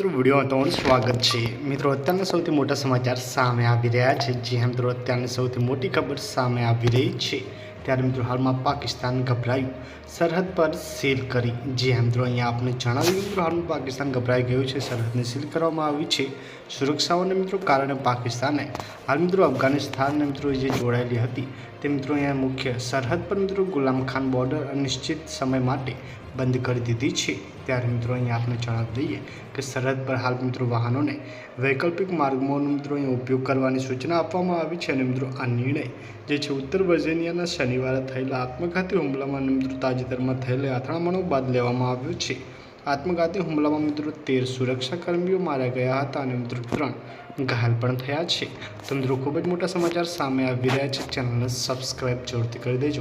મિત્રો વિડીયોમાં તમારું સ્વાગત છે। મિત્રો અત્યારના સૌથી મોટા સમાચાર સામે આવી રહ્યા છે। જી હા મિત્રો, અત્યારની સૌથી મોટી ખબર સામે આવી રહી છે। ત્યારે મિત્રો હાલમાં પાકિસ્તાન ગભરાયું, સરહદ પર સીલ કરી। જી હા મિત્રો, અહીંયા આપને જણાવ્યું મિત્રો હાલમાં પાકિસ્તાન ગભરાઈ ગયું છે, સરહદને સીલ કરવામાં આવી છે સુરક્ષાઓને મિત્રો કારણે। પાકિસ્તાને હાલ મિત્રો અફઘાનિસ્તાનને મિત્રો જે જોડાયેલી હતી તે મિત્રો અહીંયા મુખ્ય સરહદ પર મિત્રો ગુલામ ખાન બોર્ડર અનિશ્ચિત સમય માટે બંધ કરી દીધી છે। ત્યારે મિત્રો અહીંયા આપણે જણાવી દઈએ કે સરહદ પર હાલ મિત્રો વાહનોને વૈકલ્પિક માર્ગોનો મિત્રો અહીંયા ઉપયોગ કરવાની સૂચના આપવામાં આવી છે। અને મિત્રો આ નિર્ણય જે છે ઉત્તર વર્જિનિયાના શનિવારે થયેલા આત્મઘાતી હુમલામાં મિત્રો તાજેતરમાં થયેલા અથડામણો બાદ લેવામાં આવ્યો છે। આત્મઘાતી હુમલામાં મિત્રો 13 સુરક્ષાકર્મીઓ માર્યા ગયા હતા અને મિત્રો 3 ઘાયલ પણ થયા છે। તો મિત્રો ખૂબ જ મોટા સમાચાર સામે આવી રહ્યા છે, ચેનલને સબસ્ક્રાઈબ જરૂરથી કરી દેજો।